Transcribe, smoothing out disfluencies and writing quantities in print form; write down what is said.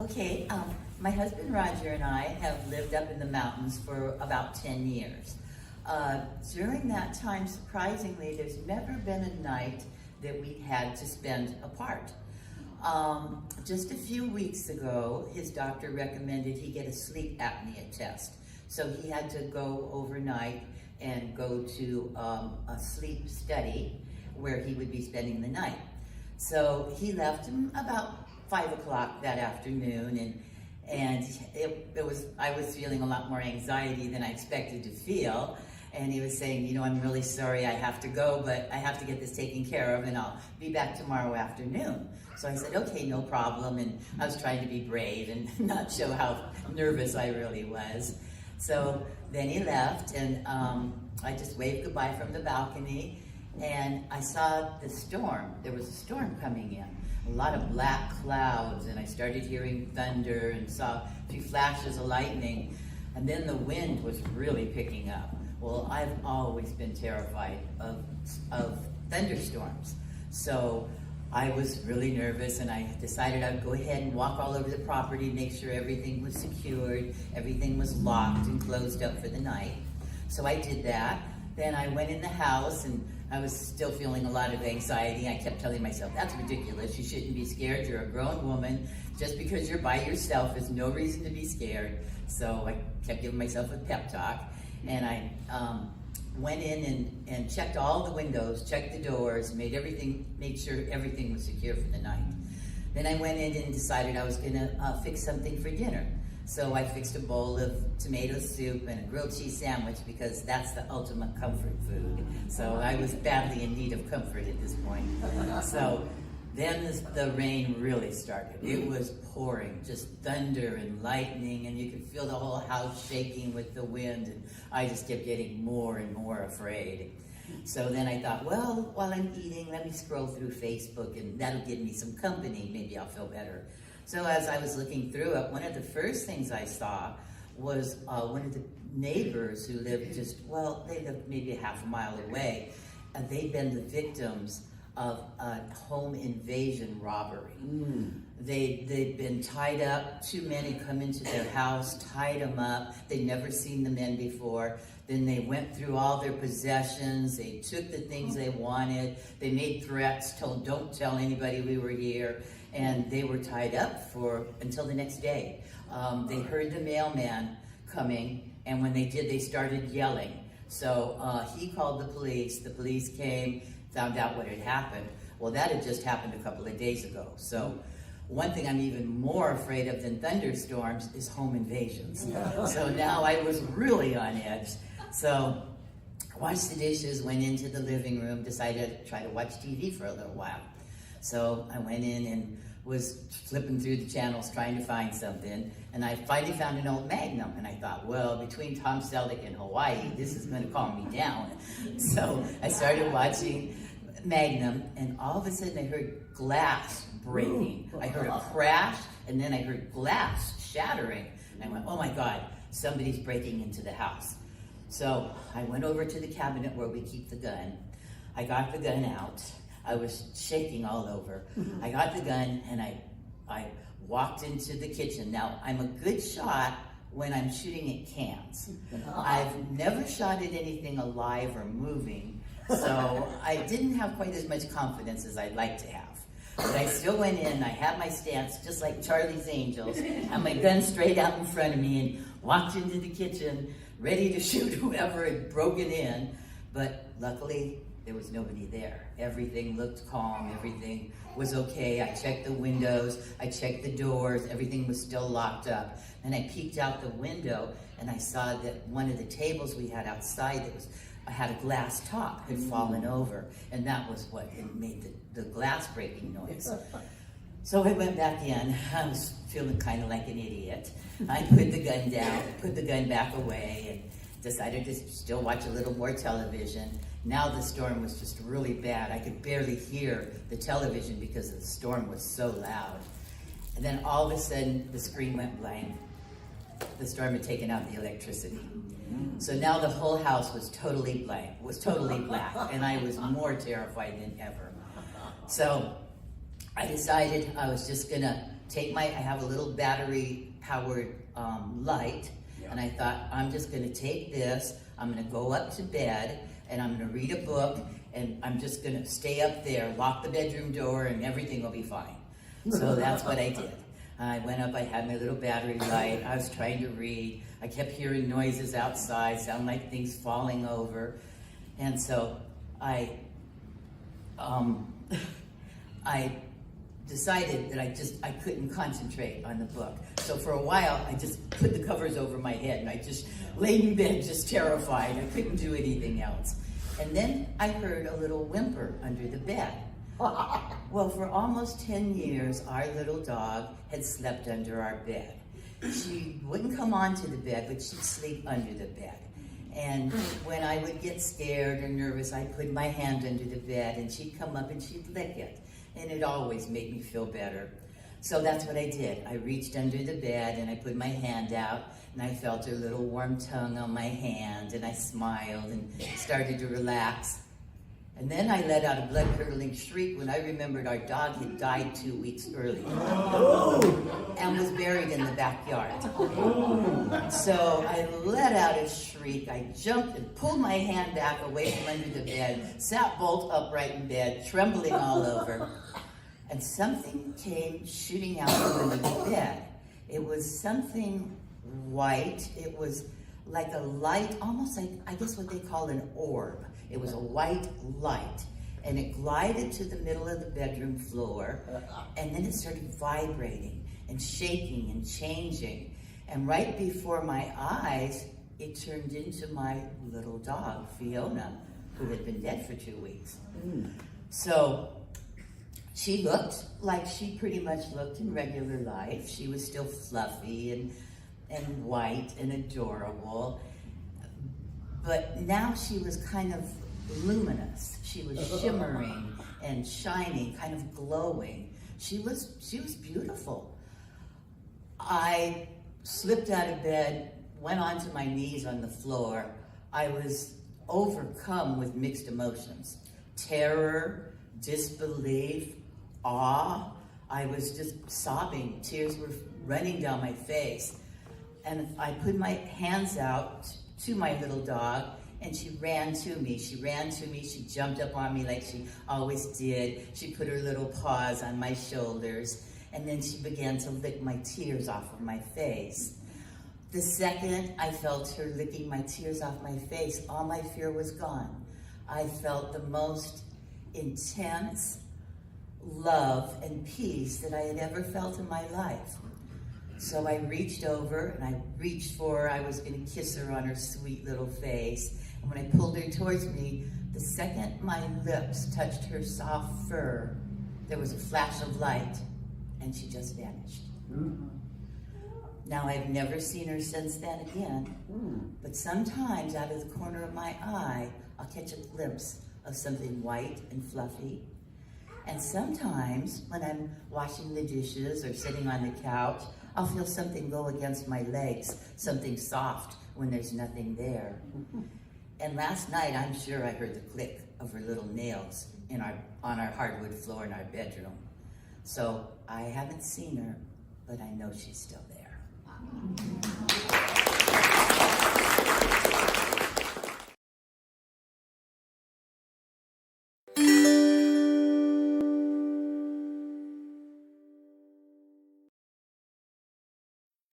Okay, my husband Roger and I have lived up in the mountains for about 10 years. During that time, surprisingly, there's never been a night that we had to spend apart. Just a few weeks ago, his doctor recommended he get a sleep apnea test. So he had to go overnight and go to a sleep study where he would be spending the night. So he left him about 5 o'clock that afternoon, and I was feeling a lot more anxiety than I expected to feel. And he was saying, I'm really sorry I have to go, but I have to get this taken care of, and I'll be back tomorrow afternoon. So I said, okay, no problem. And I was trying to be brave and not show how nervous I really was. So then he left, and I just waved goodbye from the balcony, and I saw the storm. There was a storm coming in. A lot of black clouds, and I started hearing thunder and saw a few flashes of lightning, and then the wind was really picking up. Well, I've always been terrified of thunderstorms, so I was really nervous, and I decided I'd go ahead and walk all over the property, make sure everything was secured, everything was locked and closed up for the night. So I did that. Then I went in the house, and I was still feeling a lot of anxiety. I kept telling myself, that's ridiculous. You shouldn't be scared. You're a grown woman. Just because you're by yourself is no reason to be scared. So I kept giving myself a pep talk. And I went in and checked all the windows, checked the doors, made sure everything was secure for the night. Then I went in and decided I was gonna fix something for dinner. So I fixed a bowl of tomato soup and a grilled cheese sandwich because that's the ultimate comfort food. So I was badly in need of comfort at this point. So then the rain really started. It was pouring, just thunder and lightning, and you could feel the whole house shaking with the wind. And I just kept getting more and more afraid. So then I thought, well, while I'm eating, let me scroll through Facebook, and that'll give me some company. Maybe I'll feel better. So as I was looking through it, one of the first things I saw was one of the neighbors who lived they lived maybe a half a mile away, and they'd been the victims of a home invasion robbery. They'd been tied up. 2 men had come into their house, tied them up. They'd never seen the men before. Then they went through all their possessions. They took the things they wanted. They made threats, told, don't tell anybody we were here. And they were tied up until the next day. They heard the mailman coming, and when they did, they started yelling. So he called the police. The police came, found out what had happened. Well, that had just happened a couple of days ago. So one thing I'm even more afraid of than thunderstorms is home invasions. So now I was really on edge. So I washed the dishes, went into the living room, decided to try to watch TV for a little while. So I went in and was flipping through the channels trying to find something, and I finally found an old Magnum, and I thought, well, between Tom Selleck and Hawaii, this is going to calm me down. So I started watching Magnum, and all of a sudden I heard glass breaking. I heard a crash, and then I heard glass shattering. And I went, oh my God, somebody's breaking into the house. So I went over to the cabinet where we keep the gun. I got the gun out. I was shaking all over. I got the gun, and I walked into the kitchen. Now, I'm a good shot when I'm shooting at cans. I've never shot at anything alive or moving, so I didn't have quite as much confidence as I'd like to have. But I still went in. I had my stance, just like Charlie's Angels, had my gun straight out in front of me, and walked into the kitchen, ready to shoot whoever had broken in. But luckily, there was nobody there. Everything looked calm. Everything was okay. I checked the windows. I checked the doors. Everything was still locked up. And I peeked out the window, and I saw that one of the tables we had outside had a glass top had fallen over, and that was what had made the glass breaking noise. So I went back in. I was feeling kind of like an idiot. I put the gun down, put the gun back away, and decided to still watch a little more television. Now the storm was just really bad. I could barely hear the television because the storm was so loud. And then all of a sudden, the screen went blank. The storm had taken out the electricity. So now the whole house was totally blank, was totally black, and I was more terrified than ever. So I decided I was just gonna I have a little battery-powered light, and I thought, I'm just gonna take this, I'm gonna go up to bed, and I'm gonna read a book, and I'm just gonna stay up there, lock the bedroom door, and everything will be fine. So that's what I did. I went up, I had my little battery light, I was trying to read, I kept hearing noises outside, sound like things falling over, and so I decided that I couldn't concentrate on the book. So for a while, I just put the covers over my head, and I just laid in bed just terrified. I couldn't do anything else. And then I heard a little whimper under the bed. Well, for almost 10 years, our little dog had slept under our bed. She wouldn't come onto the bed, but she'd sleep under the bed. And when I would get scared or nervous, I'd put my hand under the bed, and she'd come up and she'd lick it. And it always made me feel better. So that's what I did. I reached under the bed, and I put my hand out, and I felt her little warm tongue on my hand, and I smiled and started to relax. And then I let out a blood-curdling shriek when I remembered our dog had died 2 weeks earlier and was buried in the backyard. So I let out a shriek. I jumped and pulled my hand back away from under the bed, sat bolt upright in bed, trembling all over. And something came shooting out from under the bed. It was something white. It was like a light, almost like, I guess what they call an orb. It was a white light, and it glided to the middle of the bedroom floor, and then it started vibrating and shaking and changing. And right before my eyes, it turned into my little dog, Fiona, who had been dead for 2 weeks. So she looked like she pretty much looked in regular life. She was still fluffy and white and adorable. But now she was kind of luminous. She was shimmering and shining, kind of glowing. She was beautiful. I slipped out of bed, went onto my knees on the floor. I was overcome with mixed emotions. Terror, disbelief, awe. I was just sobbing. Tears were running down my face. And I put my hands out to my little dog, and she ran to me. She ran to me. She jumped up on me like she always did. She put her little paws on my shoulders, and then she began to lick my tears off of my face. The second I felt her licking my tears off my face, all my fear was gone. I felt the most intense love and peace that I had ever felt in my life. So I reached over, and I reached for her. I was going to kiss her on her sweet little face. And when I pulled her towards me, the second my lips touched her soft fur, there was a flash of light, and she just vanished. Now, I've never seen her since then again, but sometimes out of the corner of my eye, I'll catch a glimpse of something white and fluffy. And sometimes when I'm washing the dishes or sitting on the couch, I'll feel something go against my legs, something soft when there's nothing there. And last night, I'm sure I heard the click of her little nails on our hardwood floor in our bedroom. So I haven't seen her, but I know she's still there.